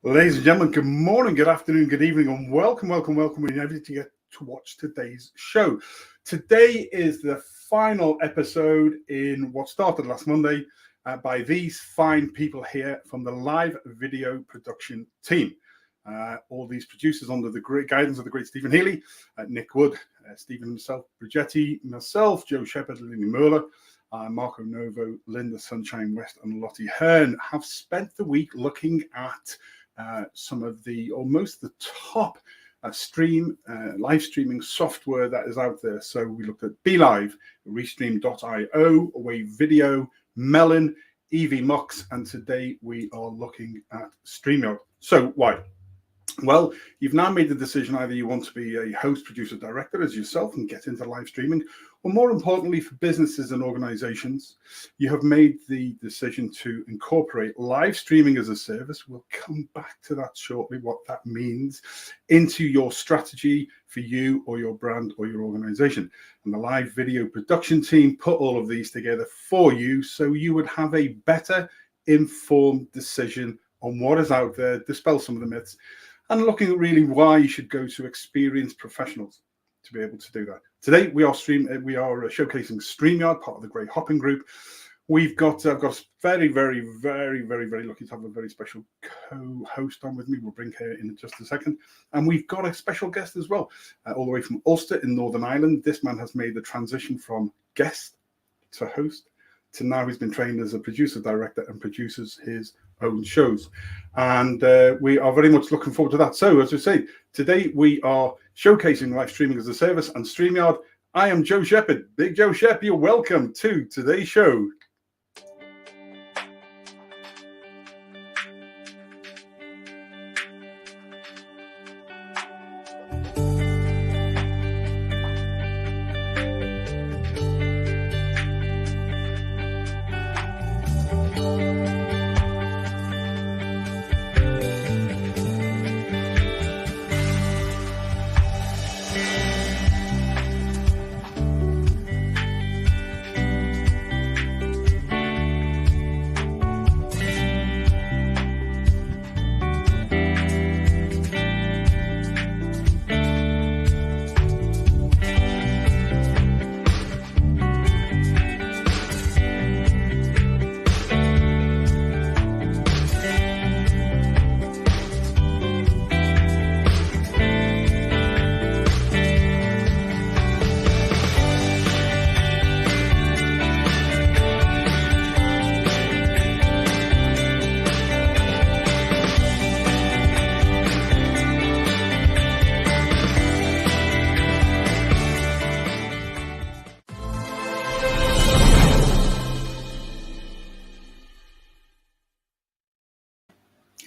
Ladies and gentlemen, good morning, good afternoon, good evening, and welcome. We invite you to get to watch today's show. Today is the final episode in what started last Monday by these fine people here from the live video production team. All these producers under the great guidance of the great Stephen Healy, Nick Wood, Stephen himself, Bridgetti, myself, Joe Shepherd, Lily Merler, Marco Novo, Linda Sunshine West, and Lottie Hearn have spent the week looking at some of the, or most of the top live streaming software that is out there. So we looked at BeLive, Restream.io, Wave Video, Melon, EVMux, and today we are looking at Streamyard. So why? Well, you've now made the decision either you want to be a host, producer, director as yourself and get into live streaming, or more importantly for businesses and organizations, you have made the decision to incorporate live streaming as a service. We'll come back to that shortly, what that means, into your strategy for you or your brand or your organization. And the live video production team put all of these together for you so you would have a better informed decision on what is out there, dispel some of the myths, and looking at really why you should go to experienced professionals to be able to do that. Today we are showcasing Streamyard, part of the great HOPIN Group. I've got very lucky to have a very special co-host on with me. We'll bring her in just a second, and we've got a special guest as well, all the way from Ulster in Northern Ireland. This man has made the transition from guest to host to now he's been trained as a producer director and produces his own shows, and we are very much looking forward to that. So as I say, today we are showcasing live streaming as a service and Streamyard. I am Joe Shepherd, Big Joe Shep. You're welcome to today's show.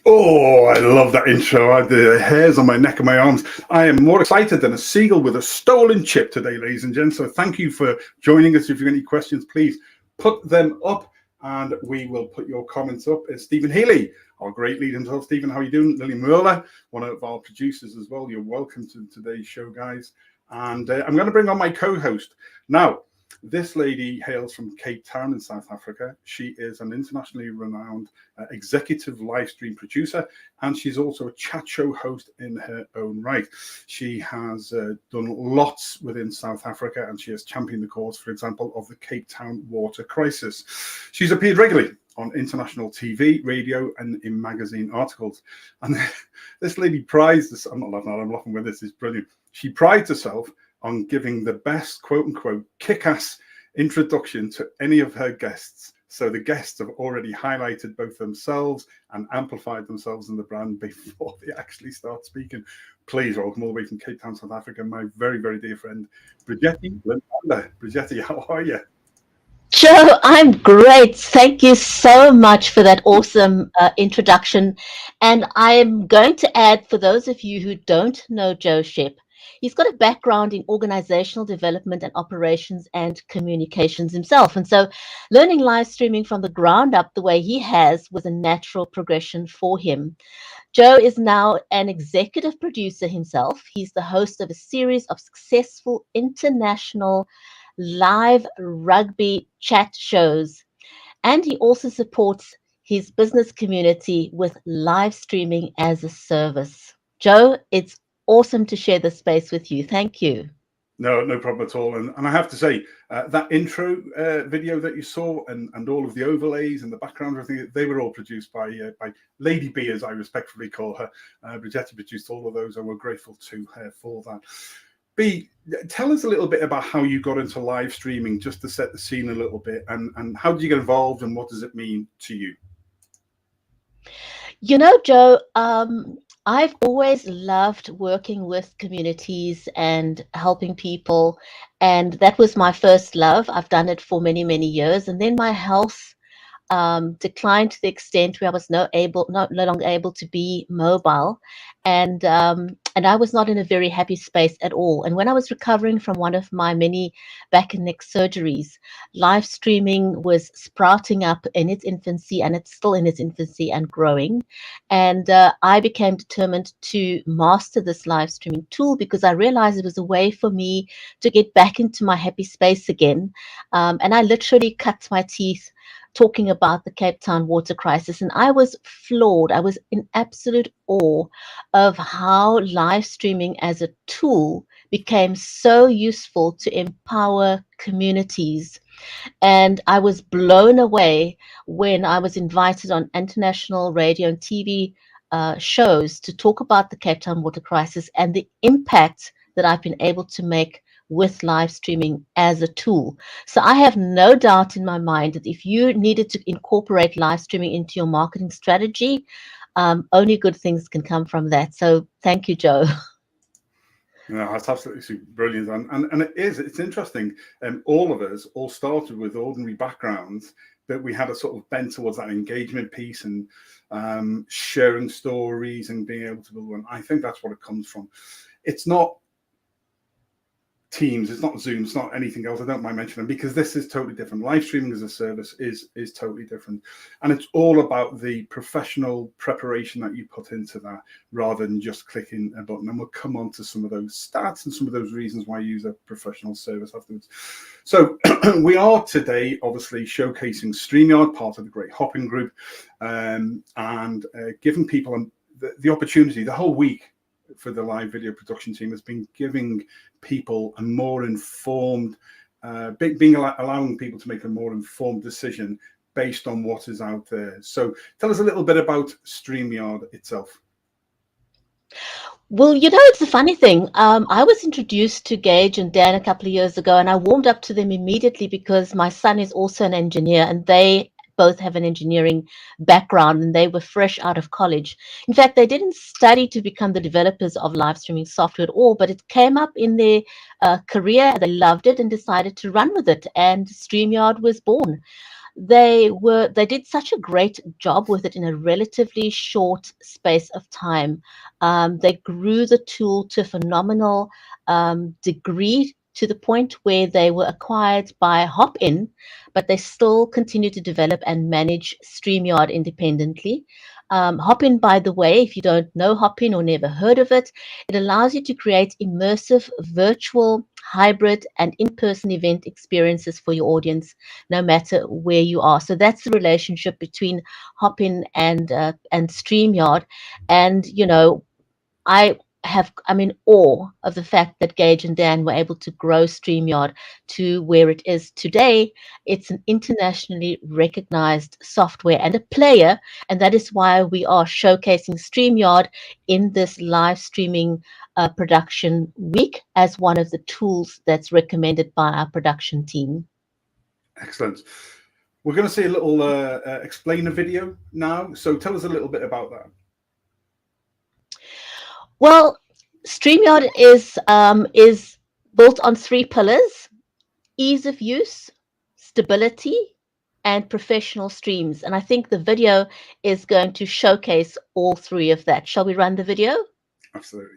Oh, I love that intro. The hairs on my neck and my arms. I am more excited than a seagull with a stolen chip today, ladies and gents. So thank you for joining us. If you've got any questions, please put them up and we will put your comments up. It's Stephen Healy, our great lead himself. Stephen, how are you doing? Lily Merler, one of our producers as well. You're welcome to today's show, guys. And I'm going to bring on my co-host. Now, this lady hails from Cape Town in South Africa. She is an internationally renowned executive live stream producer, and she's also a chat show host in her own right. She has done lots within South Africa, and she has championed the cause, for example, of the Cape Town water crisis. She's appeared regularly on international TV, radio, and in magazine articles. And this lady prides this. I'm not laughing, I'm laughing with this. It's brilliant. She prides herself on giving the best, quote unquote, kick-ass introduction to any of her guests. So the guests have already highlighted both themselves and amplified themselves in the brand before they actually start speaking. Please welcome all the way from Cape Town, South Africa, my very, very dear friend, Bridgetti LIM BANDA. Bridgetti, how are you? Joe, I'm great. Thank you so much for that awesome introduction. And I'm going to add, for those of you who don't know Joe Shep, he's got a background in organizational development and operations and communications himself. And so learning live streaming from the ground up the way he has was a natural progression for him. Joe is now an executive producer himself. He's the host of a series of successful international live rugby chat shows. And he also supports his business community with live streaming as a service. Joe, it's awesome to share this space with you. Thank you. No problem at all. And I have to say, that intro video that you saw and all of the overlays and the background, I think they were all produced by Lady B, as I respectfully call her. Bridgetti produced all of those, and we're grateful to her for that. B, tell us a little bit about how you got into live streaming, just to set the scene a little bit, and how did you get involved, and what does it mean to you? You know, Joe, I've always loved working with communities and helping people, and that was my first love. I've done it for many, many years, and then my health declined to the extent where I was no longer able to be mobile, and I was not in a very happy space at all. And when I was recovering from one of my many back and neck surgeries, live streaming was sprouting up in its infancy, and it's still in its infancy and growing. And I became determined to master this live streaming tool because I realized it was a way for me to get back into my happy space again. And I literally cut my teeth talking about the Cape Town water crisis, and I was floored. I was in absolute awe of how live streaming as a tool became so useful to empower communities. And I was blown away when I was invited on international radio and TV shows to talk about the Cape Town water crisis and the impact that I've been able to make with live streaming as a tool. So I have no doubt in my mind that if you needed to incorporate live streaming into your marketing strategy, only good things can come from that. So thank you, Joe. No, that's absolutely brilliant, and it's interesting. All of us all started with ordinary backgrounds, but we had a sort of bent towards that engagement piece and sharing stories and being able to build one. I think that's what it comes from. It's not Teams, it's not Zoom, it's not anything else. I don't mind mentioning them because this is totally different. Live streaming as a service is totally different, and it's all about the professional preparation that you put into that rather than just clicking a button. And we'll come on to some of those stats and some of those reasons why you use a professional service afterwards. So we are today obviously showcasing Streamyard, part of the great HOPIN Group, and giving people the opportunity. The whole week for the live video production team has been giving people a more informed, allowing people to make a more informed decision based on what is out there. So tell us a little bit about Streamyard itself. Well, you know, it's a funny thing. I was introduced to Gage and Dan a couple of years ago, and I warmed up to them immediately because my son is also an engineer, and they both have an engineering background, and they were fresh out of college. In fact, they didn't study to become the developers of live streaming software at all, but it came up in their career. They loved it and decided to run with it, and Streamyard was born. They did such a great job with it in a relatively short space of time. They grew the tool to a phenomenal degree, to the point where they were acquired by HOPIN, but they still continue to develop and manage Streamyard independently. HOPIN, by the way, if you don't know HOPIN or never heard of it, it allows you to create immersive, virtual, hybrid, and in-person event experiences for your audience, no matter where you are. So that's the relationship between HOPIN and Streamyard. And, you know, I'm in awe of the fact that Gage and Dan were able to grow Streamyard to where it is today. It's an internationally recognized software and a player, and that is why we are showcasing Streamyard in this live streaming production week as one of the tools that's recommended by our production team. Excellent. We're going to see a little explainer video now. So tell us a little bit about that. Well, Streamyard is built on 3 pillars: ease of use, stability, and professional streams. And I think the video is going to showcase all 3 of that. Shall we run the video? Absolutely.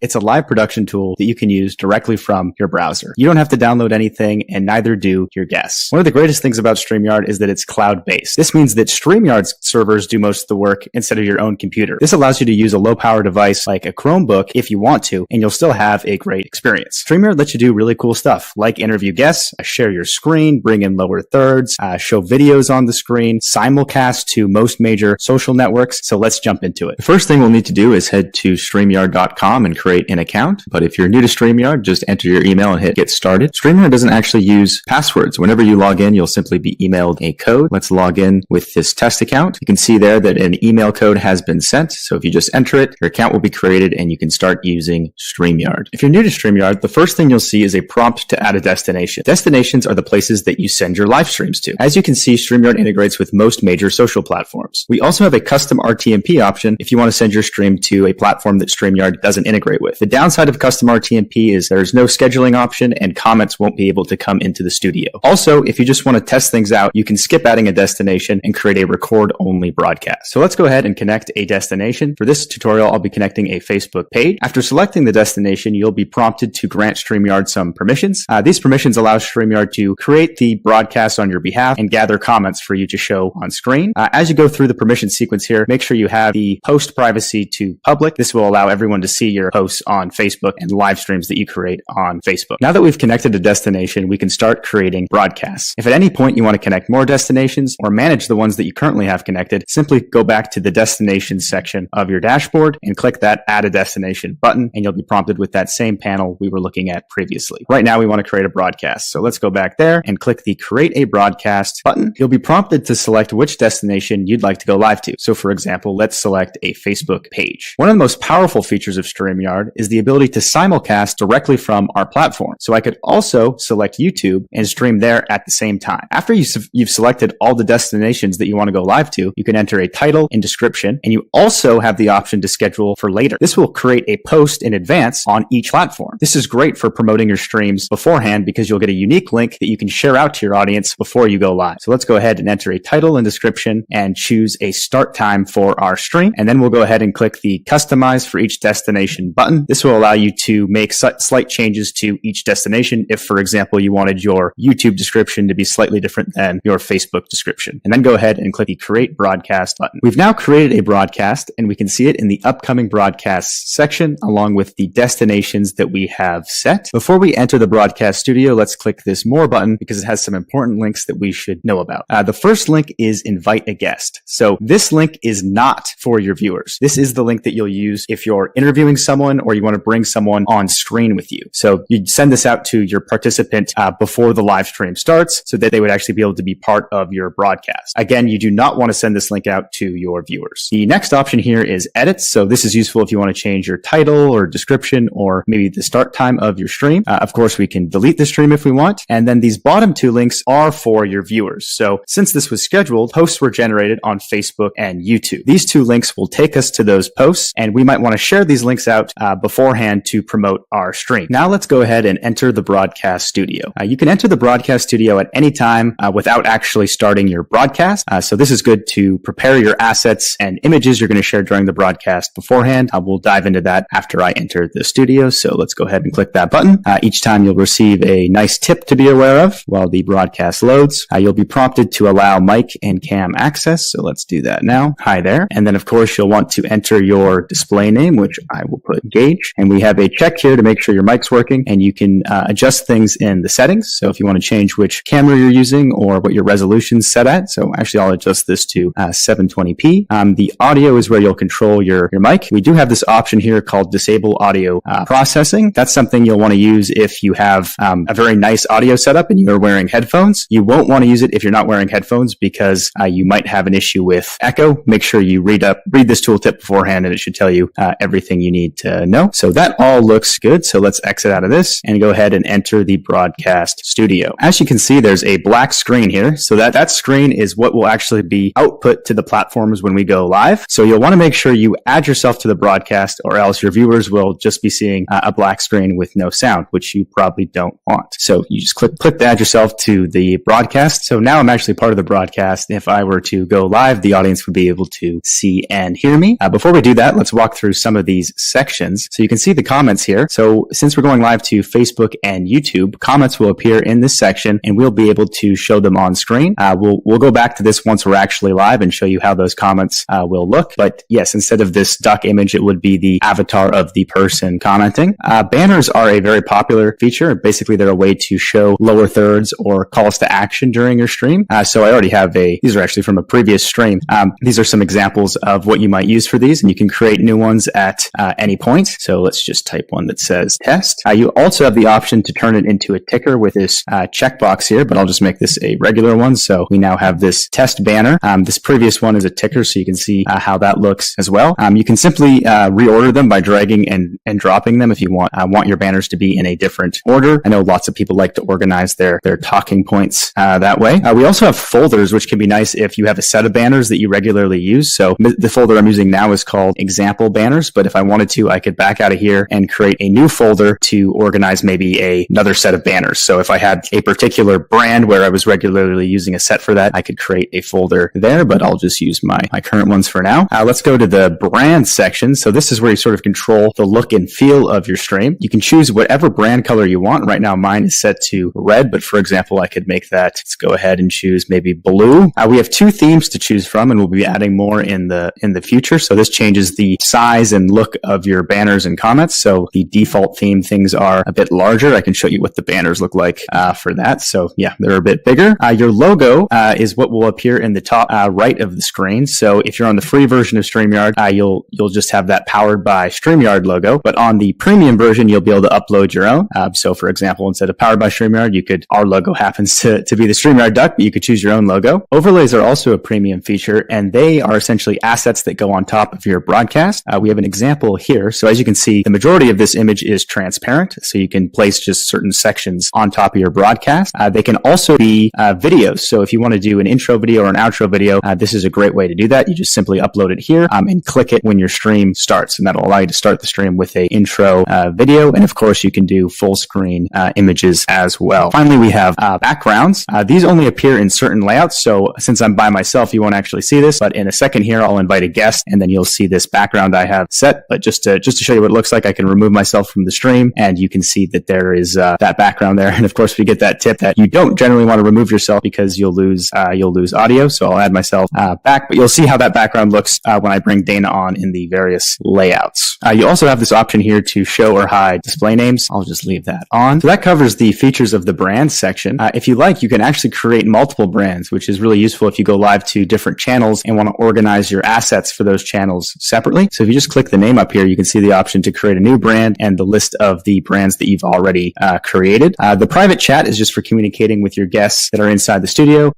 It's a live production tool that you can use directly from your browser. You don't have to download anything, and neither do your guests. One of the greatest things about Streamyard is that it's cloud-based. This means that Streamyard's servers do most of the work instead of your own computer. This allows you to use a low-power device like a Chromebook if you want to, and you'll still have a great experience. Streamyard lets you do really cool stuff like interview guests, share your screen, bring in lower thirds, show videos on the screen, simulcast to most major social networks. So let's jump into it. The first thing we'll need to do is head to StreamYard.com and create an account. But if you're new to StreamYard, just enter your email and hit get started. StreamYard doesn't actually use passwords. Whenever you log in, you'll simply be emailed a code. Let's log in with this test account. You can see there that an email code has been sent. So if you just enter it, your account will be created and you can start using StreamYard. If you're new to StreamYard, the first thing you'll see is a prompt to add a destination. Destinations are the places that you send your live streams to. As you can see, StreamYard integrates with most major social platforms. We also have a custom RTMP option if you want to send your stream to a platform that StreamYard doesn't integrate with. The downside of custom RTMP is there's no scheduling option and comments won't be able to come into the studio. Also, if you just want to test things out, you can skip adding a destination and create a record-only broadcast. So let's go ahead and connect a destination. For this tutorial, I'll be connecting a Facebook page. After selecting the destination, you'll be prompted to grant StreamYard some permissions. These permissions allow StreamYard to create the broadcast on your behalf and gather comments for you to show on screen. As you go through the permission sequence here, make sure you have the post privacy to public. This will allow everyone to see your posts on Facebook and live streams that you create on Facebook. Now that we've connected a destination, we can start creating broadcasts. If at any point you want to connect more destinations or manage the ones that you currently have connected, simply go back to the destinations section of your dashboard and click that add a destination button, and you'll be prompted with that same panel we were looking at previously. Right now we want to create a broadcast. So let's go back there and click the create a broadcast button. You'll be prompted to select which destination you'd like to go live to. So for example, let's select a Facebook page. One of the most powerful features of StreamYard is the ability to simulcast directly from our platform. So I could also select YouTube and stream there at the same time. After you've selected all the destinations that you want to go live to, you can enter a title and description, and you also have the option to schedule for later. This will create a post in advance on each platform. This is great for promoting your streams beforehand because you'll get a unique link that you can share out to your audience before you go live. So let's go ahead and enter a title and description and choose a start time for our stream. And then we'll go ahead and click the customize for each destination button. This will allow you to make slight changes to each destination if, for example, you wanted your YouTube description to be slightly different than your Facebook description. And then go ahead and click the create broadcast button. We've now created a broadcast and we can see it in the upcoming broadcasts section along with the destinations that we have set. Before we enter the broadcast studio, let's click this more button because it has some important links that we should know about. The first link is invite a guest. So this link is not for your viewers. This is the link that you'll use if you're interviewing someone or you want to bring someone on screen with you. So you'd send this out to your participant before the live stream starts so that they would actually be able to be part of your broadcast. Again, you do not want to send this link out to your viewers. The next option here is edits. So this is useful if you want to change your title or description or maybe the start time of your stream. Of course, we can delete the stream if we want. And then these bottom two links are for your viewers. So since this was scheduled, posts were generated on Facebook and YouTube. These two links will take us to those posts, and we might want to share these links out beforehand to promote our stream. Now let's go ahead and enter the broadcast studio. You can enter the broadcast studio at any time without actually starting your broadcast. So this is good to prepare your assets and images you're going to share during the broadcast beforehand. We'll dive into that after I enter the studio. So let's go ahead and click that button. Each time you'll receive a nice tip to be aware of while the broadcast loads. You'll be prompted to allow mic and cam access. So let's do that now. Hi there. And then of course you'll want to enter your display name, which I will put Gage. And we have a check here to make sure your mic's working, and you can adjust things in the settings. So if you want to change which camera you're using or what your resolution's set at. So actually I'll adjust this to 720p. The audio is where you'll control your mic. We do have this option here called disable audio processing. That's something you'll want to use if you have a very nice audio setup and you're wearing headphones. You won't want to use it if you're not wearing headphones because you might have an issue with echo. Make sure you read this tooltip beforehand and it should tell you everything you need to know. So that all looks good. So let's exit out of this and go ahead and enter the broadcast studio. As you can see, there's a black screen here. So that screen is what will actually be output to the platforms when we go live. So you'll want to make sure you add yourself to the broadcast, or else your viewers will just be seeing a black screen with no sound, which you probably don't want. So you just click to add yourself to the broadcast. So now I'm actually part of the broadcast. If I were to go live, the audience would be able to see and hear me. Before we do that, let's walk through some of these sections. sections. So you can see the comments here. So since we're going live to Facebook and YouTube, comments will appear in this section and we'll be able to show them on screen. We'll go back to this once we're actually live and show you how those comments will look. But yes, instead of this duck image, it would be the avatar of the person commenting. Banners are a very popular feature. Basically, they're a way to show lower thirds or calls to action during your stream. So I already have these are actually from a previous stream. These are some examples of what you might use for these, and you can create new ones at any point. So let's just type one that says test. You also have the option to turn it into a ticker with this checkbox here, but I'll just make this a regular one. So we now have this test banner. This previous one is a ticker, so you can see how that looks as well. You can simply reorder them by dragging and dropping them if you want your banners to be in a different order. I know lots of people like to organize their talking points that way. We also have folders, which can be nice if you have a set of banners that you regularly use. So the folder I'm using now is called example banners, but if I wanted to, I could back out of here and create a new folder to organize maybe another set of banners. So if I had a particular brand where I was regularly using a set for that, I could create a folder there, but I'll just use my current ones for now. Let's go to the brand section. So this is where you sort of control the look and feel of your stream. You can choose whatever brand color you want. Right now mine is set to red, but for example, I could make that, let's go ahead and choose maybe blue. We have two themes to choose from, and we'll be adding more in the future. So this changes the size and look of your banners and comments. So the default theme things are a bit larger. I can show you what the banners look like for that. So yeah, they're a bit bigger. Your logo is what will appear in the top right of the screen. So if you're on the free version of StreamYard, you'll just have that powered by StreamYard logo. But on the premium version, you'll be able to upload your own. So for example, instead of powered by StreamYard, our logo happens to be the StreamYard duck, but you could choose your own logo. Overlays are also a premium feature, and they are essentially assets that go on top of your broadcast. We have an example here. So as you can see, the majority of this image is transparent, so you can place just certain sections on top of your broadcast. They can also be videos. So if you want to do an intro video or an outro video, this is a great way to do that. You just simply upload it here and click it when your stream starts, and that'll allow you to start the stream with a intro video. And of course, you can do full screen images as well. Finally, we have backgrounds. These only appear in certain layouts. So since I'm by myself, you won't actually see this, but in a second here, I'll invite a guest and then you'll see this background I have set. But just to show you what it looks like, I can remove myself from the stream and you can see that there is that background there. And of course, we get that tip that you don't generally want to remove yourself because you'll lose audio. So I'll add myself back, but you'll see how that background looks when I bring Dana on in the various layouts. You also have this option here to show or hide display names. I'll just leave that on. So that covers the features of the brand section. If you like, you can actually create multiple brands, which is really useful if you go live to different channels and want to organize your assets for those channels separately. So if you just click the name up here, you can see the option to create a new brand and the list of the brands that you've already created. The private chat is just for communicating with your guests that are inside the studio.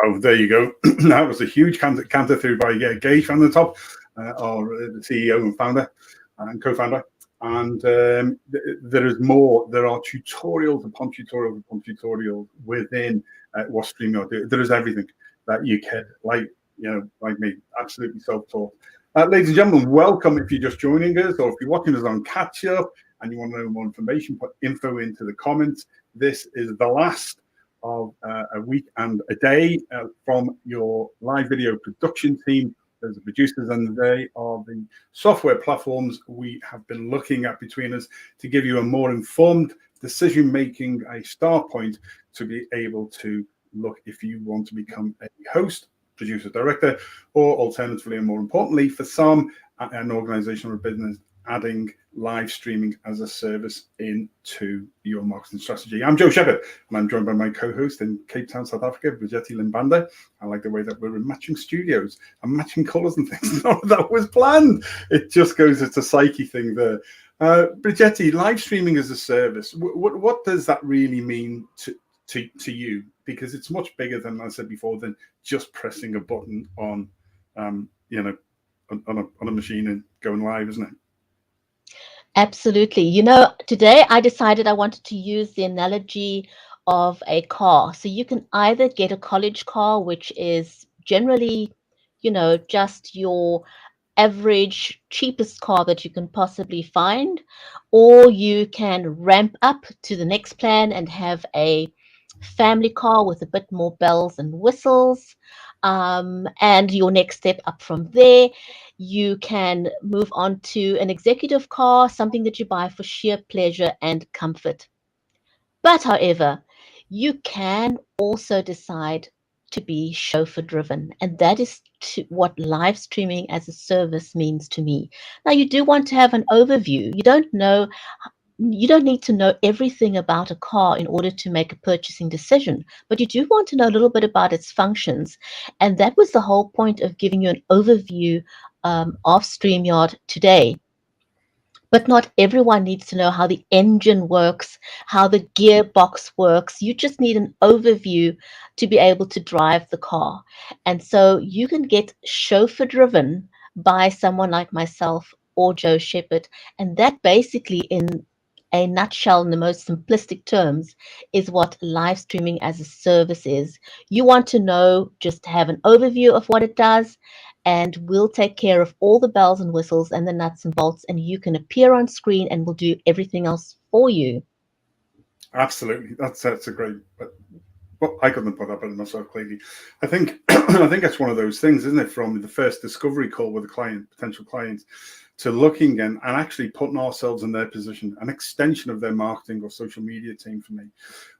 Oh, there you go. That was a huge canter through by Gage from the top, our the CEO and founder and co-founder. And there is more. There are tutorials upon tutorials upon tutorials within what StreamYard. There is everything that you can, like me, absolutely self-taught. Ladies and gentlemen, welcome if you're just joining us, or if you're watching us on catch up and you want to know more information, put info into the comments. This is the last of a week and a day from your live video production team. There's the producers, and they are the software platforms we have been looking at between us to give you a more informed decision-making, a start point to be able to look if you want to become a host, producer, director, or alternatively, and more importantly, for some, an organization or a business, adding live streaming as a service into your marketing strategy. I'm Joe Shepherd, and I'm joined by my co-host in Cape Town, South Africa, Bridgetti LIM BANDA. I like the way that we're in matching studios and matching colours and things. None of that was planned. It just goes, it's a psyche thing there. Bridgetti, live streaming as a service, what does that really mean to you? Because it's much bigger than, I said before, than just pressing a button on, on a machine and going live, isn't it? Absolutely. Today I decided I wanted to use the analogy of a car. So you can either get a college car, which is generally, just your average, cheapest car that you can possibly find, or you can ramp up to the next plan and have a family car with a bit more bells and whistles. And your next step up from there, you can move on to an executive car, something that you buy for sheer pleasure and comfort. But however, you can also decide to be chauffeur driven, and that is what live streaming as a service means to me. Now, you do want to have an overview. You don't need to know everything about a car in order to make a purchasing decision, but you do want to know a little bit about its functions. And that was the whole point of giving you an overview of StreamYard today. But not everyone needs to know how the engine works, how the gearbox works. You just need an overview to be able to drive the car. And so you can get chauffeur driven by someone like myself or Joe Shepherd. And that basically, in a nutshell, in the most simplistic terms, is what live streaming as a service is. You want to know, just have an overview of what it does, and we'll take care of all the bells and whistles and the nuts and bolts, and you can appear on screen and we'll do everything else for you. Absolutely. That's a great, well, I couldn't put that better myself, clearly. I think I think that's one of those things, isn't it, from the first discovery call with a client, potential client, to looking and actually putting ourselves in their position, an extension of their marketing or social media team for me,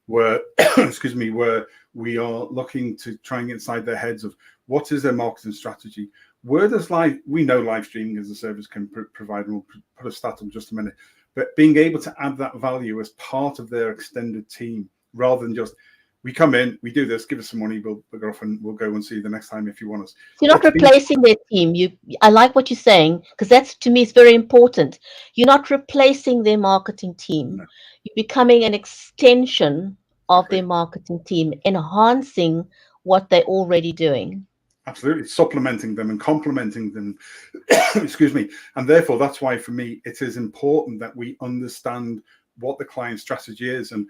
where excuse me, where we are looking to try and get inside their heads of what is their marketing strategy. Where does we know live streaming as a service can provide, and we'll put a stat on just a minute, but being able to add that value as part of their extended team, rather than just, we come in, we do this, give us some money, we'll go off and we'll go and see you the next time if you want us. So you're not replacing their team. I like what you're saying, because that's, to me, is very important. You're not replacing their marketing team. No. You're becoming an extension of their marketing team, enhancing what they're already doing. Absolutely, supplementing them and complementing them. Excuse me. And therefore, that's why for me, it is important that we understand what the client strategy is. And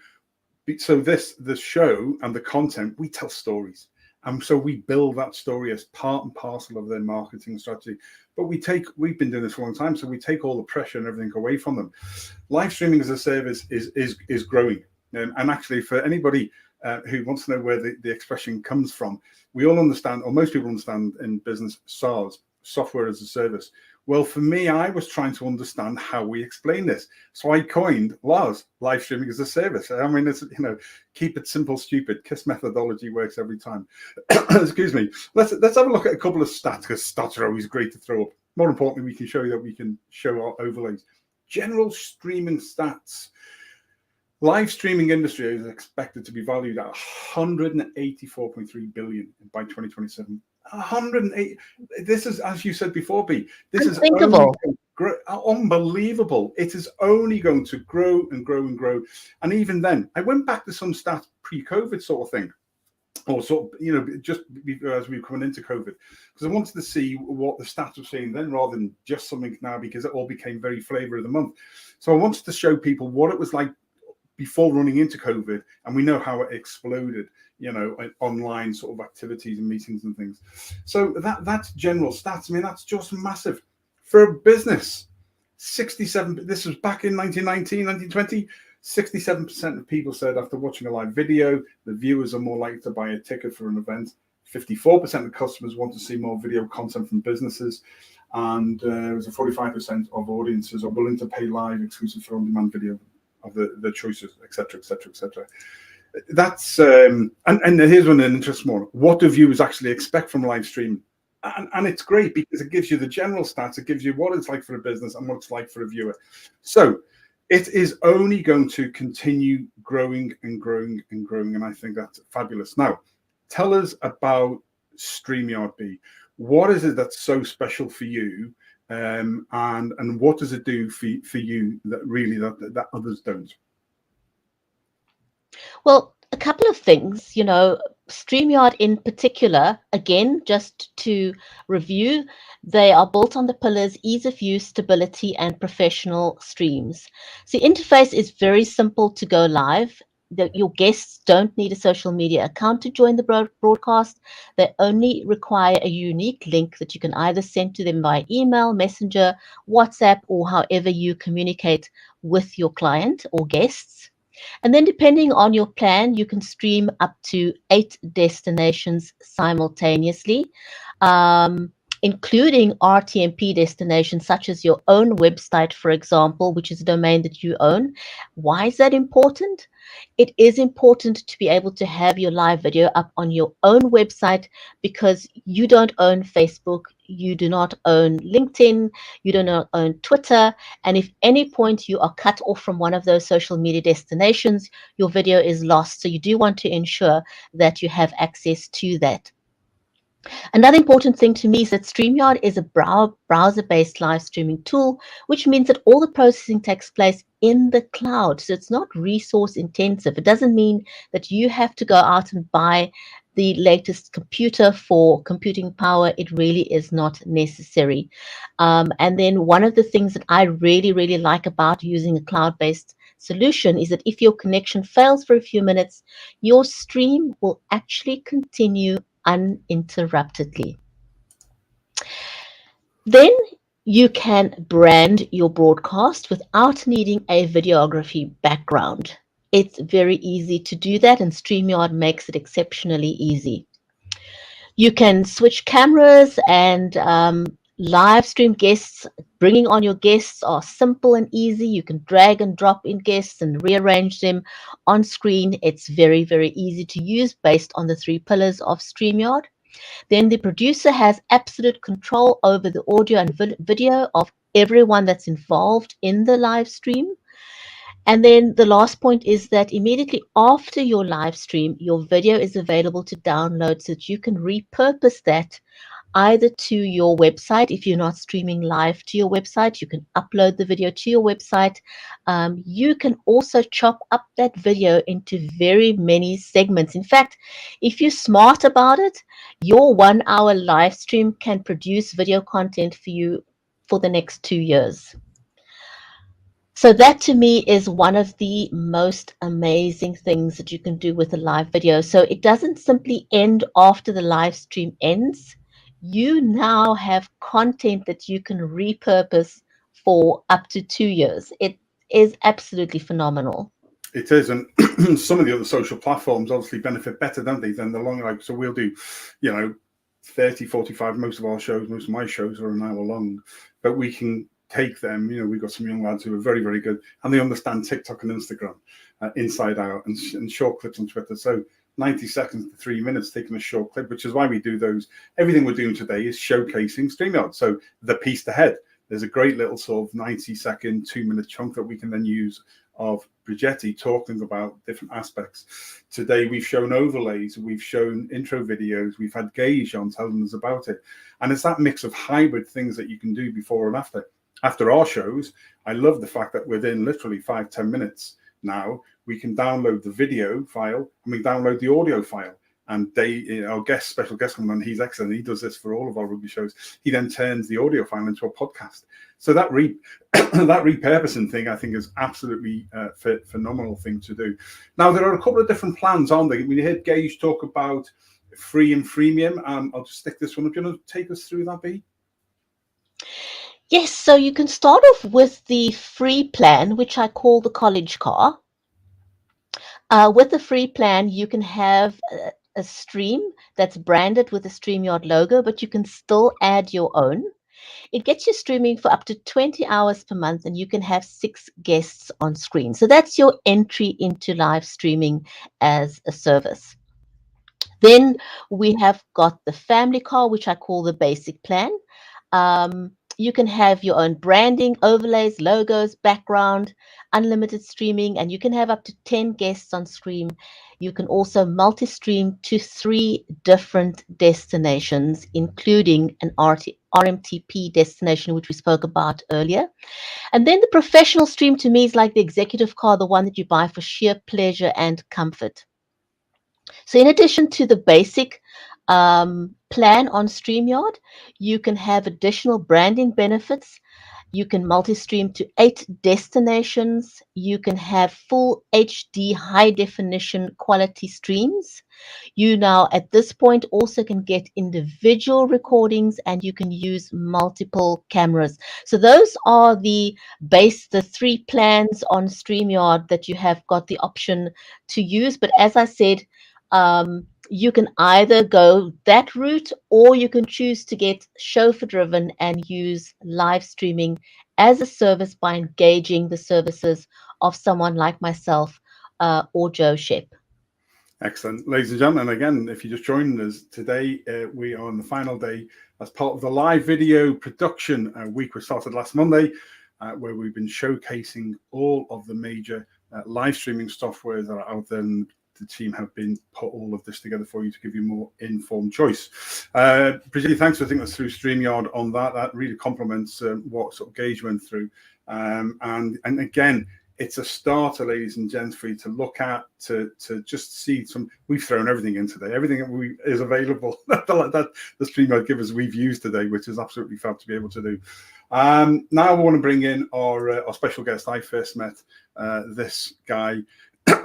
so the show and the content, we tell stories. And so we build that story as part and parcel of their marketing strategy. But we've been doing this for a long time, so we take all the pressure and everything away from them. Live streaming as a service is growing. And actually, for anybody who wants to know where the expression comes from, we all understand, or most people understand in business, SaaS, software as a service. Well, for me, I was trying to understand how we explain this. So I coined LaaS, live streaming as a service. I mean, it's, keep it simple, stupid. KISS methodology works every time. Excuse me. Let's have a look at a couple of stats, because stats are always great to throw up. More importantly, we can show you that we can show our overlays. General streaming stats. Live streaming industry is expected to be valued at 184.3 billion by 2027. 108. This is, as you said before, B. This is unbelievable. It is only going to grow and grow and grow. And even then, I went back to some stats pre-COVID sort of thing, or sort of, just as we were coming into COVID, because I wanted to see what the stats were saying then, rather than just something now, because it all became very flavor of the month. So I wanted to show people what it was like before running into COVID, and we know how it exploded, online sort of activities and meetings and things. So that's general stats. I mean, that's just massive for a business. 67. This was back in 1919, 1920. 67% of people said after watching a live video, the viewers are more likely to buy a ticket for an event. 54% of customers want to see more video content from businesses, and there was a 45% of audiences are willing to pay live exclusive for on-demand video of the choices, etc., etc., etc. That's and here's one an interesting one. What do viewers actually expect from live stream? And it's great because it gives you the general stats. It gives you what it's like for a business and what it's like for a viewer. So it is only going to continue growing and growing and growing, and I think that's fabulous. Now, tell us about StreamYard, B. What is it that's so special for you? And what does it do for you that really that others don't? Well, a couple of things, StreamYard in particular, again, just to review, they are built on the pillars ease of use, stability, and professional streams. So the interface is very simple to go live. Your guests don't need a social media account to join the broadcast. They only require a unique link that you can either send to them by email, messenger, WhatsApp, or however you communicate with your client or guests. And then depending on your plan, you can stream up to 8 destinations simultaneously, including RTMP destinations such as your own website, for example, which is a domain that you own. Why is that important? It is important to be able to have your live video up on your own website because you don't own Facebook, you do not own LinkedIn, you do not own Twitter, and if any point you are cut off from one of those social media destinations, your video is lost. So you do want to ensure that you have access to that. Another important thing to me is that StreamYard is a browser-based live streaming tool, which means that all the processing takes place in the cloud. So it's not resource intensive. It doesn't mean that you have to go out and buy the latest computer for computing power. It really is not necessary. And then one of the things that I really, really like about using a cloud-based solution is that if your connection fails for a few minutes, your stream will actually continue uninterruptedly. Then you can brand your broadcast without needing a videography background. It's very easy to do that, and StreamYard makes it exceptionally easy. You can switch cameras and live stream guests. Bringing on your guests are simple and easy. You can drag and drop in guests and rearrange them on screen. It's very, very easy to use based on the 3 pillars of StreamYard. Then the producer has absolute control over the audio and video of everyone that's involved in the live stream. And then the last point is that immediately after your live stream, your video is available to download so that you can repurpose that either to your website. If you're not streaming live to your website, you can upload the video to your website. You can also chop up that video into very many segments. In fact, if you're smart about it, your 1-hour live stream can produce video content for you for the next 2 years. So that to me is one of the most amazing things that you can do with a live video. So it doesn't simply end after the live stream ends. You now have content that you can repurpose for up to 2 years. It is absolutely phenomenal. It is, and some of the other social platforms obviously benefit better, don't they, than the long life. So we'll do, 30, 45, most of our shows, most of my shows are an hour long, but we can take them, we've got some young lads who are very, very good, and they understand TikTok and Instagram inside out, and short clips on Twitter. So 90 seconds to 3 minutes taking a short clip, which is why we do those. Everything we're doing today is showcasing StreamYard. So the piece ahead, there's a great little sort of 90-second, 2-minute chunk that we can then use of Bridgetti talking about different aspects. Today we've shown overlays, we've shown intro videos, we've had Gage on telling us about it. And it's that mix of hybrid things that you can do before and after. After our shows, I love the fact that within literally 5-10 minutes now, we can download the video file and we download the audio file. And our special guest comes on, he's excellent. He does this for all of our rugby shows. He then turns the audio file into a podcast. So that that repurposing thing, I think, is absolutely a phenomenal thing to do. Now, there are a couple of different plans, aren't there? We heard Gage talk about free and freemium. I'll just stick this one up. Do you want to take us through that, Bea? Yes, so you can start off with the free plan, which I call the college car. With the free plan, you can have a stream that's branded with the StreamYard logo, but you can still add your own. It gets you streaming for up to 20 hours per month, and you can have 6 guests on screen. So that's your entry into live streaming as a service. Then we have got the family car, which I call the basic plan. You can have your own branding, overlays, logos, background, unlimited streaming, and you can have up to 10 guests on stream. You can also multi-stream to 3 different destinations, including an RMTP destination, which we spoke about earlier. And then the professional stream to me is like the executive car, the one that you buy for sheer pleasure and comfort. So in addition to the basic plan on StreamYard, you can have additional branding benefits. You can multi-stream to 8 destinations. You can have full HD high definition quality streams. You now at this point also can get individual recordings, and you can use multiple cameras. So those are the 3 plans on StreamYard that you have got the option to use. But as I said, you can either go that route, or you can choose to get chauffeur driven and use live streaming as a service by engaging the services of someone like myself or Joe Shep. Excellent. Ladies and gentlemen, again, if you're just joining us today, we are on the final day as part of the live video production week we started last Monday, where we've been showcasing all of the major live streaming software that are out there, and the team have been put all of this together for you to give you more informed choice. Bridgetti, thanks for thinking us through StreamYard on that. That really complements what sort of Gage went through. And again, it's a starter, ladies and gents, for you to look at, to just see some. We've thrown everything in today. Everything that is available that the StreamYard give us, we've used today, which is absolutely fab to be able to do. Now I want to bring in our special guest. I first met this guy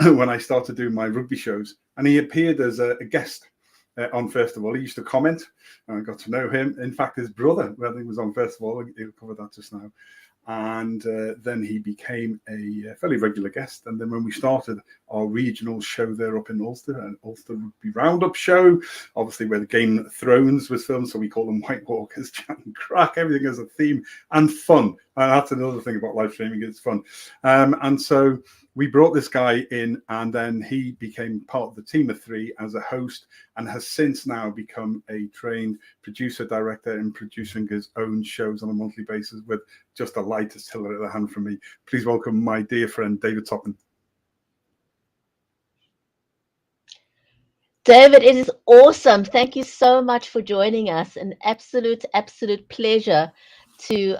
when I started doing my rugby shows, and he appeared as a guest on First of All. He used to comment, and I got to know him. In fact, his brother, I think, was on First of All. He'll cover that just now. And then he became a fairly regular guest. And then when we started our regional show there up in Ulster, an Ulster Rugby Roundup show, obviously where the Game of Thrones was filmed, so we call them White Walkers, chat and crack, everything has a theme and fun. And that's another thing about live streaming, it's fun. And so we brought this guy in, and then he became part of the team of 3 as a host, and has since now become a trained producer director in producing his own shows on a monthly basis with just a lighter tiller at the hand from me. Please welcome my dear friend, David Topham. David, it is awesome. Thank you so much for joining us. An absolute pleasure to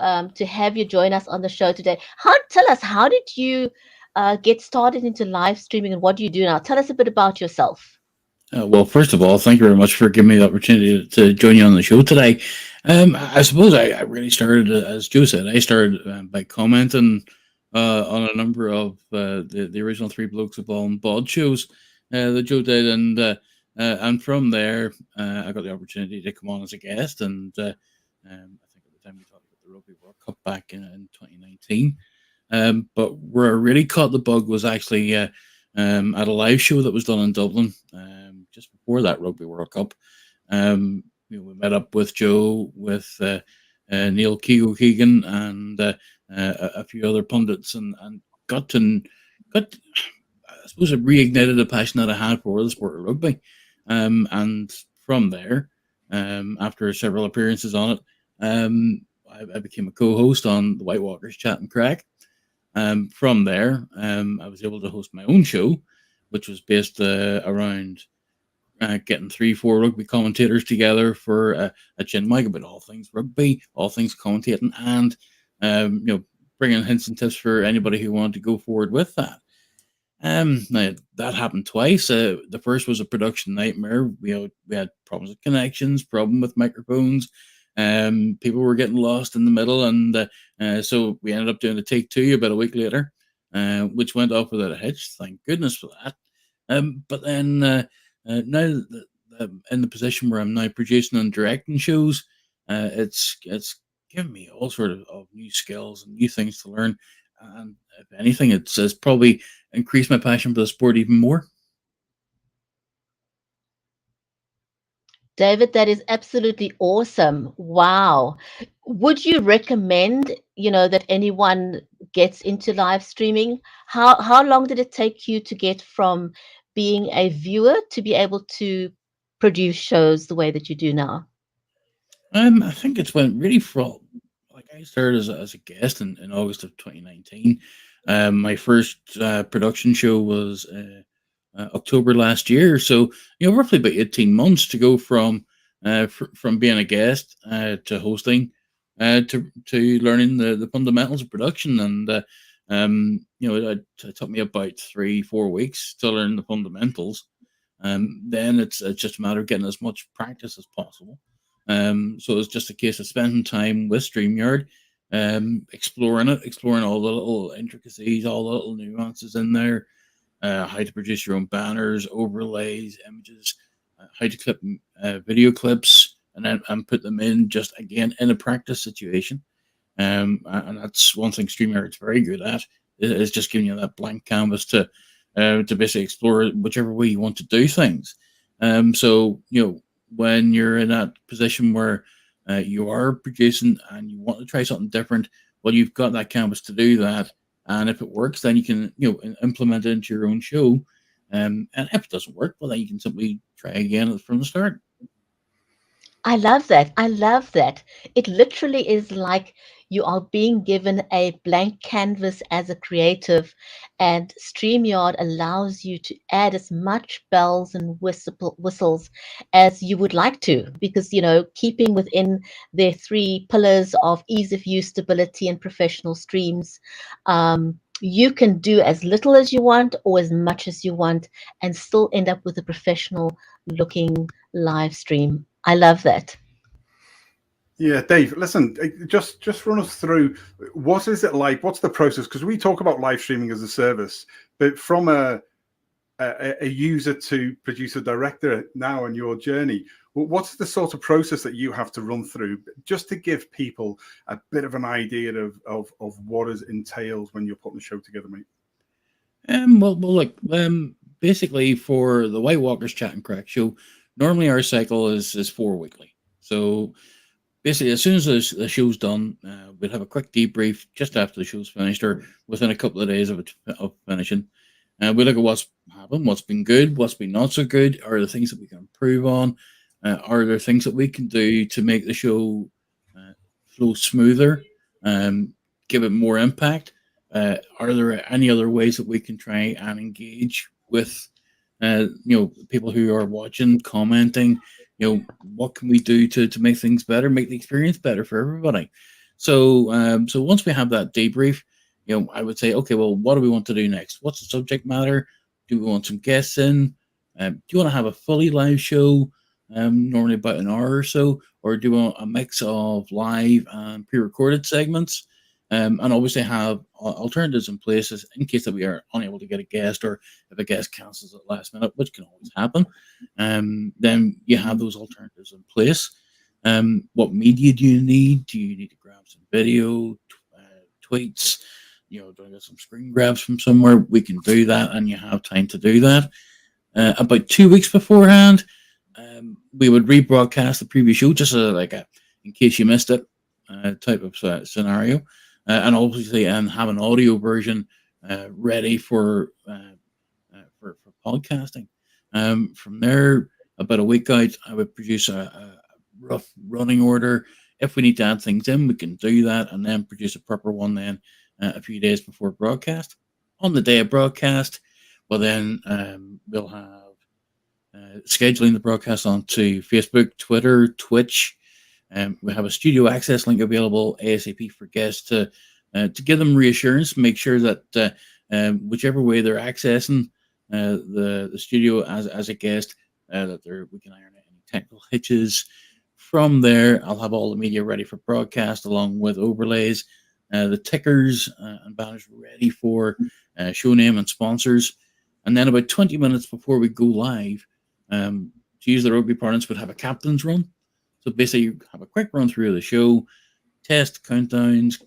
have you join us on the show today. Tell us, how did you get started into live streaming, and what do you do now? Tell us a bit about yourself. Well, first of all, thank you very much for giving me the opportunity to join you on the show today. I suppose I really started, as Joe said, I started by commenting on a number of the original 3 Blokes of Ball and Bod shows that Joe did, and from there I got the opportunity to come on as a guest, and I think at the time we talked about the Rugby World Cup back in 2019. But where I really caught the bug was actually at a live show that was done in Dublin just before that Rugby World Cup. We met up with Joe, with Neil Keegan, and a few other pundits, and got, I suppose, it reignited a passion that I had for the sport of rugby. And from there, after several appearances on it, I became a co-host on the White Walkers Chat and Crack. From there, I was able to host my own show, which was based around getting 3-4 rugby commentators together for a chin mic about all things rugby, all things commentating, and bringing hints and tips for anybody who wanted to go forward with that. Now that happened twice. The first was a production nightmare. We had problems with connections, problem with microphones. People were getting lost in the middle, and so we ended up doing a take 2 about a week later, which went off without a hitch. Thank goodness for that. But then now in the position where I'm now producing and directing shows, it's given me all sort of new skills and new things to learn. And if anything, it's probably increased my passion for the sport even more. David, that is absolutely awesome. Wow. Would you recommend, that anyone gets into live streaming? How long did it take you to get from being a viewer to be able to produce shows the way that you do now? I think it's went really from, like, I started as a guest in August of 2019. My first production show was October last year, so roughly about 18 months to go from being a guest to hosting to learning the fundamentals of production, and it took me about 3-4 weeks to learn the fundamentals. Then it's just a matter of getting as much practice as possible. So it's just a case of spending time with StreamYard, exploring all the little intricacies, all the little nuances in there, how to produce your own banners, overlays, images, how to clip video clips, and put them in just again in a practice situation. And that's one thing StreamYard's very good at, is just giving you that blank canvas to basically explore whichever way you want to do things. So when you're in that position where you are producing and you want to try something different, well, you've got that canvas to do that. And if it works, then you can implement it into your own show. And if it doesn't work, well, then you can simply try again from the start. I love that. I love that. It literally is like you are being given a blank canvas as a creative, and StreamYard allows you to add as much bells and whistles as you would like to, because, keeping within their 3 pillars of ease of use, stability, and professional streams, you can do as little as you want or as much as you want and still end up with a professional looking live stream. I love that. Yeah, Dave, listen, just run us through, what is it like? What's the process? Because we talk about live streaming as a service, but from a user to producer director now in your journey, what's the sort of process that you have to run through, just to give people a bit of an idea of what is entailed when you're putting the show together, mate? Well, look, basically for the White Walkers Chat and Crack show, normally our cycle is 4 weekly. So basically, as soon as the show's done, we'll have a quick debrief just after the show's finished, or within a couple of days of finishing. We look at what's happened, what's been good, what's been not so good, are there things that we can improve on, are there things that we can do to make the show flow smoother, give it more impact. Are there any other ways that we can try and engage with people who are watching, commenting? What can we do to make things better, make the experience better for everybody? So once we have that debrief, I would say, okay, well, what do we want to do next? What's the subject matter? Do we want some guests in? Do you want to have a fully live show, normally about an hour or so, or do you want a mix of live and pre-recorded segments? And obviously have alternatives in places in case that we are unable to get a guest, or if a guest cancels at the last minute, which can always happen. Then you have those alternatives in place. What media do you need? Do you need to grab some video, tweets? Do I get some screen grabs from somewhere? We can do that, and you have time to do that. About 2 weeks beforehand, we would rebroadcast the previous show, just in case you missed it type of scenario. And obviously, have an audio version ready for podcasting. From there, about a week out, I would produce a rough running order. If we need to add things in, we can do that, and then produce a proper one then a few days before broadcast. On the day of broadcast, well then we'll have scheduling the broadcast onto Facebook, Twitter, Twitch. We have a studio access link available ASAP for guests to give them reassurance, make sure that whichever way they're accessing the studio as a guest, that we can iron out any technical hitches. From there, I'll have all the media ready for broadcast, along with overlays, the tickers and banners ready for show name and sponsors. And then about 20 minutes before we go live, to use the rugby parlance, we'd have a captain's run. So basically, you have a quick run through of the show, test countdowns,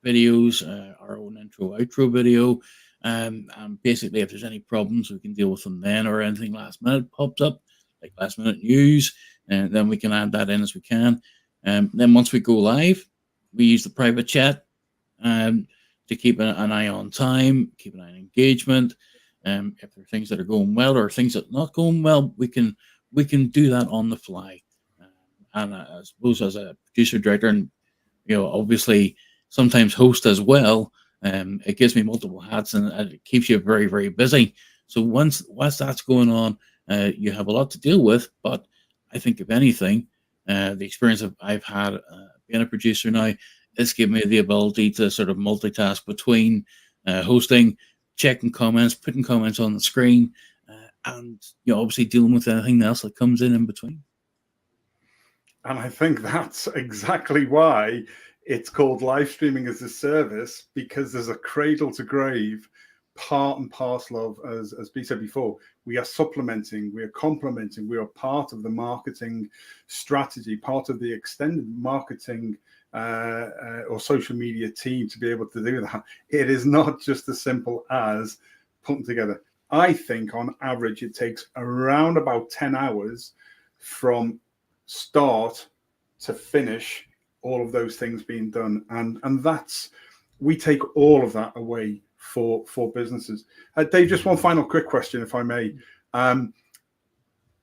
videos, our own intro, outro video, and basically, if there's any problems, we can deal with them then, or anything last minute pops up, like last minute news, and then we can add that in as we can. Then once we go live, we use the private chat to keep an eye on time, keep an eye on engagement. If there are things that are going well or things that are not going well, we can do that on the fly. And I suppose as a producer director, and obviously sometimes host as well, it gives me multiple hats, and it keeps you very, very busy. So once that's going on, you have a lot to deal with. But I think, if anything, the experience I've had being a producer now, it's given me the ability to sort of multitask between hosting, checking comments, putting comments on the screen, and obviously dealing with anything else that comes in between. And I think that's exactly why it's called live streaming as a service because there's a cradle to grave part and parcel of, as B said before, we are supplementing, we are complementing, we are part of the marketing strategy, part of the extended marketing or social media team to be able to do that. It is not just as simple as putting together. I think on average it takes around about 10 hours from start to finish, all of those things being done, and that's, we take all of that away for businesses. Dave, just one final quick question, if I may.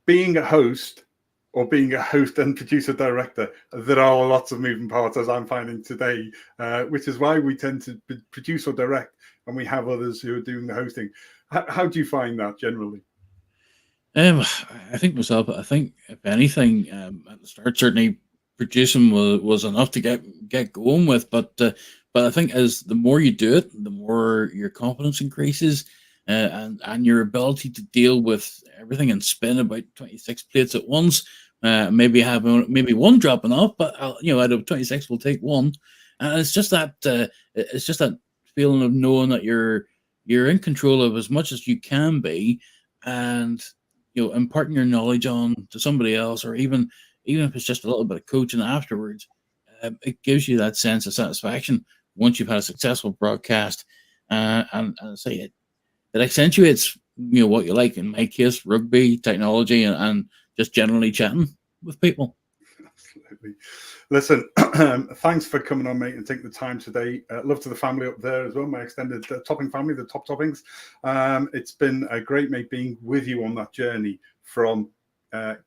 Being a host, or being a host and producer director, there are lots of moving parts, as I'm finding today, which is why we tend to produce or direct, and we have others who are doing the hosting. How do you find that generally? I think myself, I think if anything, at the start, certainly producing was enough to get going with, but I think as the more you do it, the more your confidence increases, and your ability to deal with everything and spin about 26 plates at once. Maybe have one dropping off, but out of 26 we'll take one, and it's just that feeling of knowing that you're in control of as much as you can be, and imparting your knowledge on to somebody else, or even if it's just a little bit of coaching afterwards. It gives you that sense of satisfaction once you've had a successful broadcast, and say it accentuates what you like. In my case, rugby, technology, and just generally chatting with people. Absolutely. Listen, thanks for coming on, mate, and taking the time today. Love to the family up there as well, my extended topping family, the top toppings. It's been a great, mate, being with you on that journey from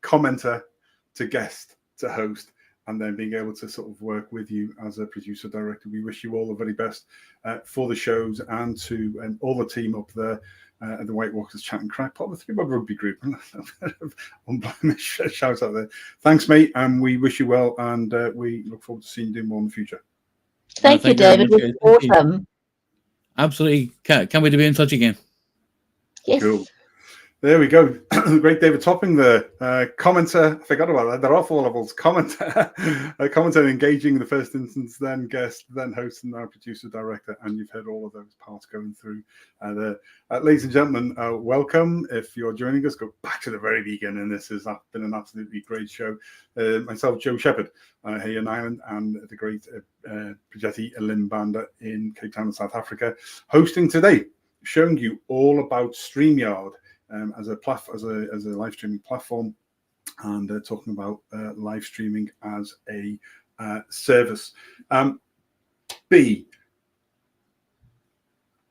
commenter to guest to host, and then being able to sort of work with you as a producer director. We wish you all the very best for the shows, and to all the team up there at the White Walkers Chat and Crack, part of the Streamyard Rugby Group. Shout out there. Thanks, mate, and we wish you well, and we look forward to seeing you do more in the future. Thank you, David. It was awesome. Absolutely. Can't wait to be in touch again. Yes. Cool. There we go. Great David Topping, the commenter. I forgot about that. There are 4 levels. Commenter, engaging in the first instance, then guest, then host, and now producer director. And you've heard all of those parts going through. Ladies and gentlemen, welcome. If you're joining us, go back to the very beginning. This has been an absolutely great show. Myself, Joe Shepherd, here in Ireland, and the great Bridgetti LIM BANDA in Cape Town, South Africa, hosting today, showing you all about StreamYard. As a live streaming platform, and talking about live streaming as a service. B,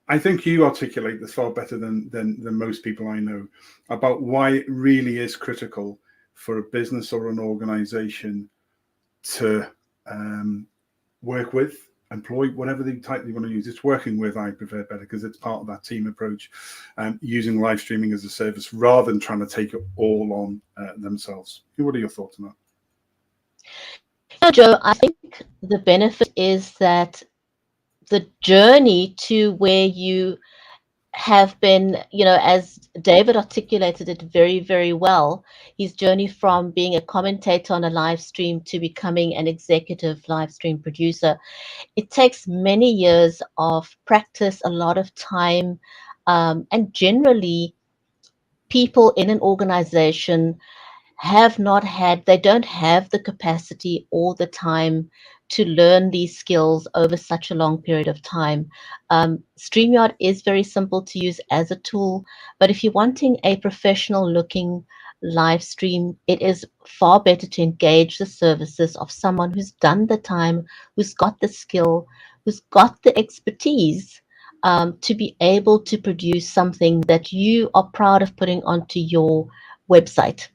I think you articulate this far better than most people I know about why it really is critical for a business or an organization to work with, employ, whatever the title you want to use. It's working with, I prefer better, because it's part of that team approach, using live streaming as a service rather than trying to take it all on themselves. What are your thoughts on that? Joe, I think the benefit is that the journey to where you have been, as David articulated it very, very well, his journey from being a commentator on a live stream to becoming an executive live stream producer. It takes many years of practice, a lot of time, and generally people in an organization they don't have the capacity or the time to learn these skills over such a long period of time. StreamYard is very simple to use as a tool, but if you're wanting a professional looking live stream, it is far better to engage the services of someone who's done the time, who's got the skill, who's got the expertise to be able to produce something that you are proud of putting onto your website.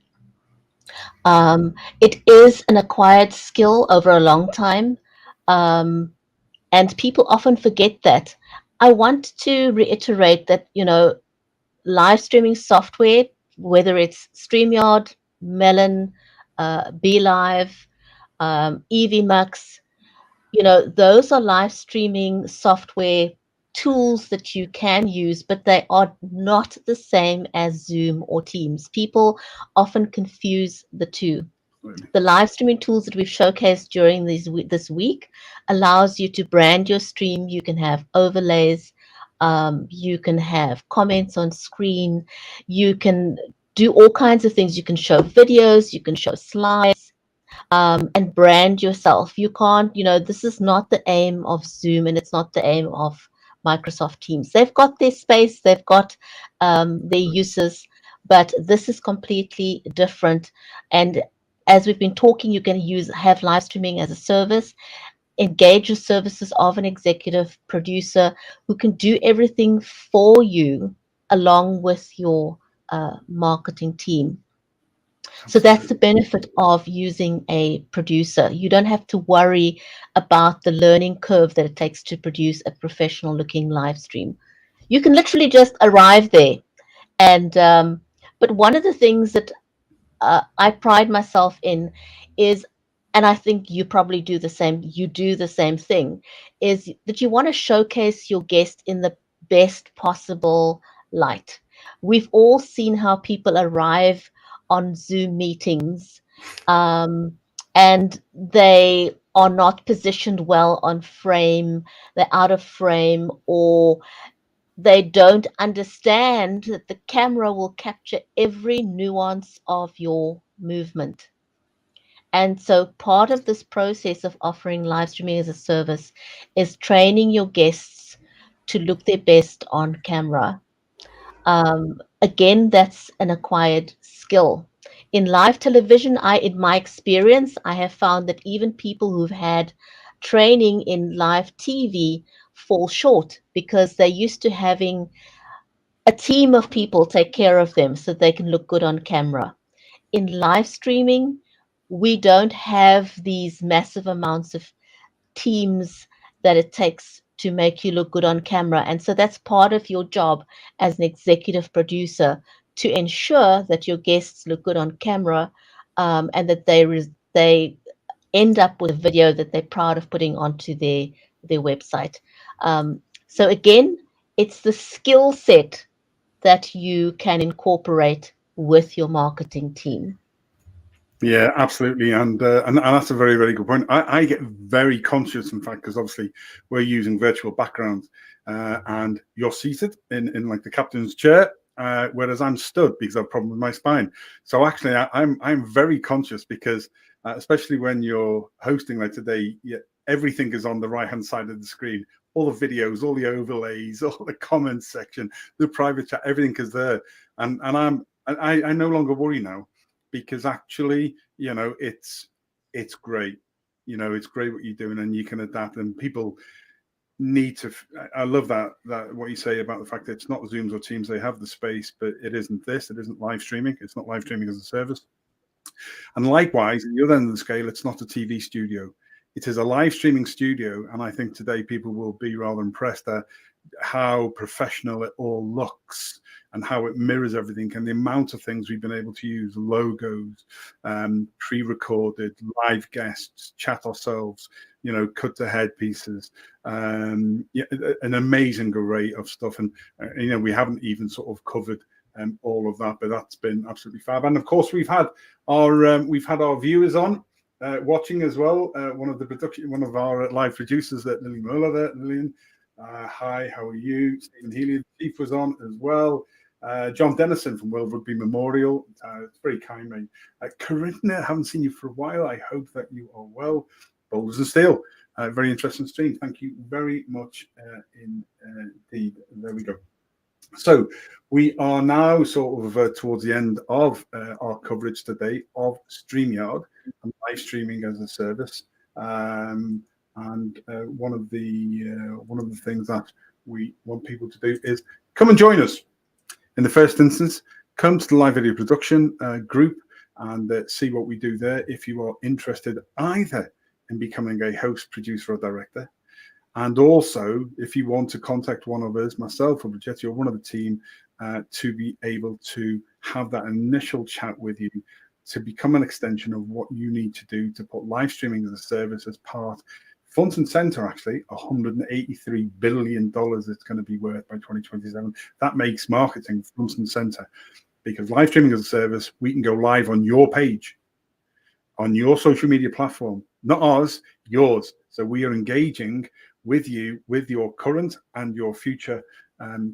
It is an acquired skill over a long time, and people often forget that. I want to reiterate that, live streaming software, whether it's StreamYard, Melon, BeLive, EVMux, those are live streaming software tools that you can use, but they are not the same as Zoom or Teams. People often confuse the two. Absolutely. The live streaming tools that we've showcased during this week allows you to brand your stream. You can have overlays. You can have comments on screen. You can do all kinds of things. You can show videos. You can show slides. And brand yourself. You can't, this is not the aim of Zoom, and it's not the aim of Microsoft Teams. They've got their space, they've got their uses, but this is completely different. And as we've been talking, you can have live streaming as a service, engage your services of an executive producer who can do everything for you along with your marketing team. So that's the benefit of using a producer. You don't have to worry about the learning curve that it takes to produce a professional looking live stream. You can literally just arrive there. And but one of the things that I pride myself in is, and I think you probably do the same, you do the same thing, is that you want to showcase your guest in the best possible light. We've all seen how people arrive on Zoom meetings and they are not positioned well on frame, they're out of frame, or they don't understand that the camera will capture every nuance of your movement. And so part of this process of offering live streaming as a service is training your guests to look their best on camera. Again, that's an acquired skill. In live television, in my experience, I have found that even people who've had training in live TV fall short because they're used to having a team of people take care of them so they can look good on camera. In live streaming, we don't have these massive amounts of teams that it takes to make you look good on camera. And so that's part of your job as an executive producer, to ensure that your guests look good on camera and that they end up with a video that they're proud of putting onto their website. So again, it's the skill set that you can incorporate with your marketing team. Yeah, absolutely, and that's a very, very good point. I get very conscious, in fact, because obviously we're using virtual backgrounds, and you're seated in like the captain's chair, whereas I'm stood because I have a problem with my spine. So actually, I'm very conscious because especially when you're hosting like today, everything is on the right hand side of the screen. All the videos, all the overlays, all the comments section, the private chat, everything is there, and I no longer worry now. Because actually, it's great. It's great what you're doing, and you can adapt. And people need to. I love that what you say about the fact that it's not Zooms or Teams. They have the space, but it isn't this. It isn't live streaming. It's not live streaming as a service. And likewise, at the other end of the scale, it's not a TV studio. It is a live streaming studio, and I think today people will be rather impressed at how professional it all looks and how it mirrors everything, and the amount of things we've been able to use, logos, pre-recorded, live guests, chat ourselves, cut to head pieces, an amazing array of stuff. And, we haven't even sort of covered all of that, but that's been absolutely fab. And of course, we've had our viewers on watching as well. One of our live producers, Lillian Muller there. Lillian, hi, how are you? Stephen Healy, the chief, was on as well. John Dennison from World Rugby Memorial. It's very kind, mate. Corinna, haven't seen you for a while. I hope that you are well. Boulders and Steel. Very interesting stream. Thank you very much indeed. There we go. So we are now sort of towards the end of our coverage today of StreamYard and live streaming as a service. And one of the things that we want people to do is come and join us. In the first instance, come to the live video production group and see what we do there. If you are interested either in becoming a host, producer, or director, and also if you want to contact one of us, myself or Bridgetti or one of the team, to be able to have that initial chat with you to become an extension of what you need to do to put live streaming as a service as part. Front and center, actually, $183 billion it's going to be worth by 2027. That makes marketing front and center, because live streaming as a service, we can go live on your page. on your social media platform, not ours, yours. So we are engaging with you, with your current and your future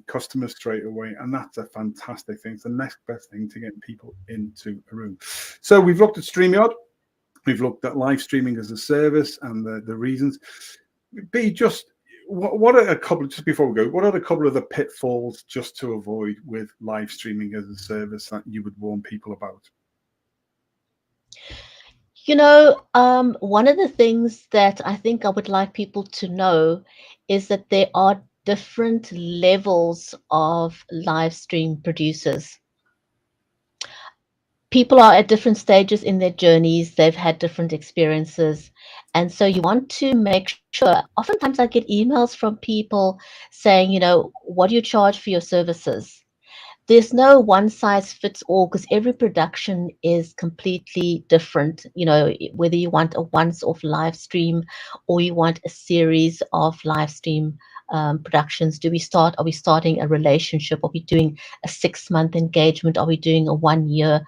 customers straight away. And that's a fantastic thing. It's the next best thing to get people into a room. So we've looked at StreamYard. We've looked at live streaming as a service and the reasons. B, just what are a couple, just before we go, what are a couple of the pitfalls just to avoid with live streaming as a service that you would warn people about? You know, one of the things that I think I would like people to know is that there are different levels of live stream producers. People are at different stages in their journeys. They've had different experiences. And so you want to make sure, oftentimes I get emails from people saying, you know, what do you charge for your services? There's no one size fits all because every production is completely different. You know, whether you want a once-off live stream or you want a series of live stream productions. Are we starting a relationship? Are we doing a 6-month engagement? Are we doing a 1-year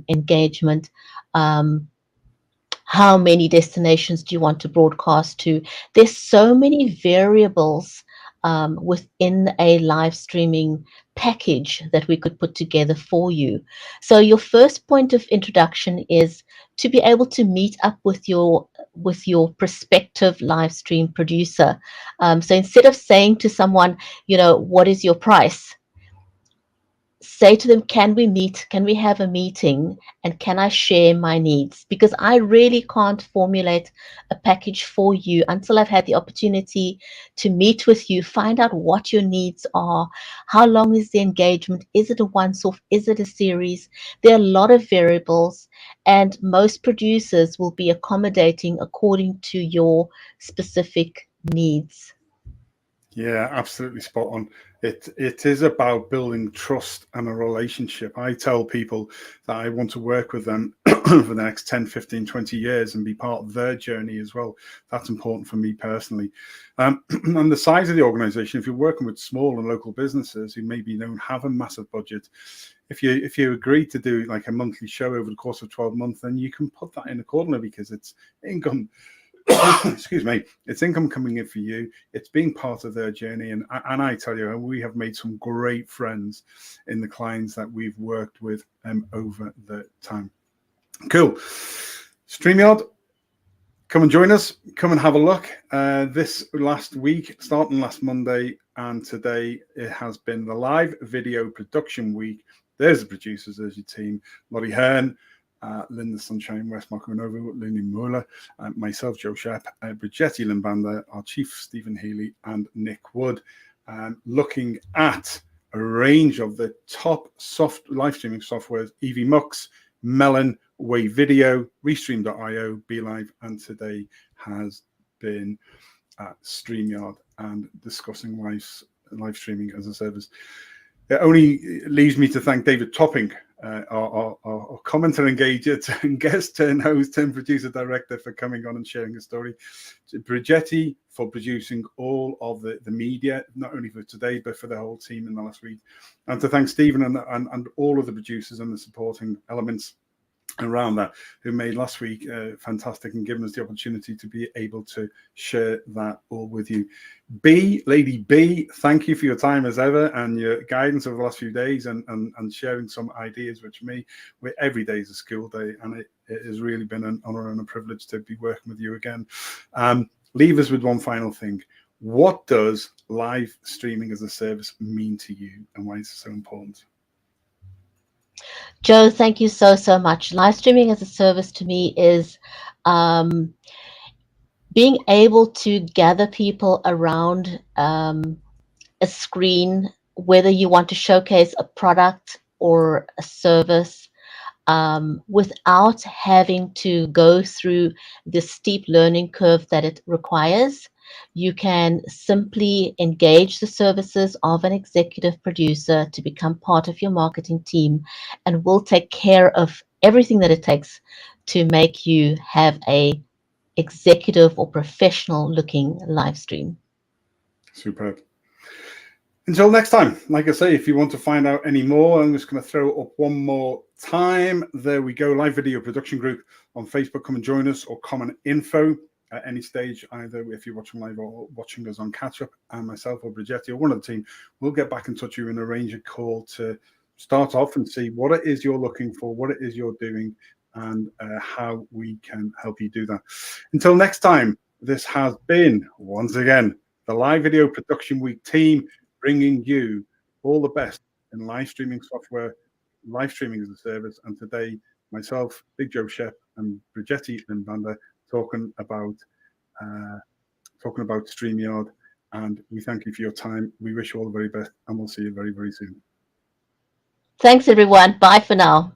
engagement? How many destinations do you want to broadcast to? There's so many variables within a live streaming package that we could put together for you. So your first point of introduction is to be able to meet up with your prospective live stream producer. So instead of saying to someone, you know, what is your price? Say to them, can we meet? Can we have a meeting? And can I share my needs? Because I really can't formulate a package for you until I've had the opportunity to meet with you, find out what your needs are. How long is the engagement? Is it a once-off? Is it a series? There are a lot of variables, and most producers will be accommodating according to your specific needs. Yeah, absolutely spot on. It is about building trust and a relationship. I tell people that I want to work with them for the next 10, 15, 20 years and be part of their journey as well. That's important for me personally. And the size of the organization, if you're working with small and local businesses who maybe don't have a massive budget, if you agree to do like a monthly show over the course of 12 months, then you can put that in accordingly because it's income. Excuse me, it's income coming in for you. It's being part of their journey. And I tell you, we have made some great friends in the clients that we've worked with over the time. Cool. StreamYard, come and join us. Come and have a look. This last week, starting last Monday and today, it has been the live video production week. There's the producers, there's your team. Lottie Hearn, Linda Sunshine, West Makonova, Lily Muller, myself, Joe Shepp, Bridgetti LIM BANDA, our chief, Stephen Healy, and Nick Wood, looking at a range of the top soft live streaming softwares, EVMux, Melon, Wave Video, Restream.io, BeLive, and today has been StreamYard and discussing live streaming as a service. It only leaves me to thank David Topping, our commenter engager and guest turn host, turn producer director, for coming on and sharing his story. To Bridgetti for producing all of the media, not only for today, but for the whole team in the last week. And to thank Stephen and all of the producers and the supporting elements around that who made last week fantastic and given us the opportunity to be able to share that all with you. Lady B, thank you for your time as ever and your guidance over the last few days and sharing some ideas which me, where every day is a school day, and it has really been an honor and a privilege to be working with you again. Leave us with one final thing. What does live streaming as a service mean to you, and why is it so important? Joe, thank you so much. Live streaming as a service to me is being able to gather people around a screen, whether you want to showcase a product or a service, without having to go through the steep learning curve that it requires. You can simply engage the services of an executive producer to become part of your marketing team, and we'll take care of everything that it takes to make you have a executive or professional looking live stream. Superb. Until next time, like I say, if you want to find out any more, I'm just going to throw up one more time. There we go. Live Video Production Group on Facebook. Come and join us, or comment info at any stage, either if you're watching live or watching us on catch up. And myself or Bridgetti or one of the team will get back in touch with you and arrange a call to start off and see what it is you're looking for, what it is you're doing, and how we can help you do that. Until next time, this has been, once again, the Live Video Production Week team, bringing you all the best in live streaming software, live streaming as a service. And today, myself, Big Joe Shep, and Bridgetti LIM BANDA talking about StreamYard. And we thank you for your time. We wish you all the very best, and we'll see you very, very soon. Thanks, everyone. Bye for now.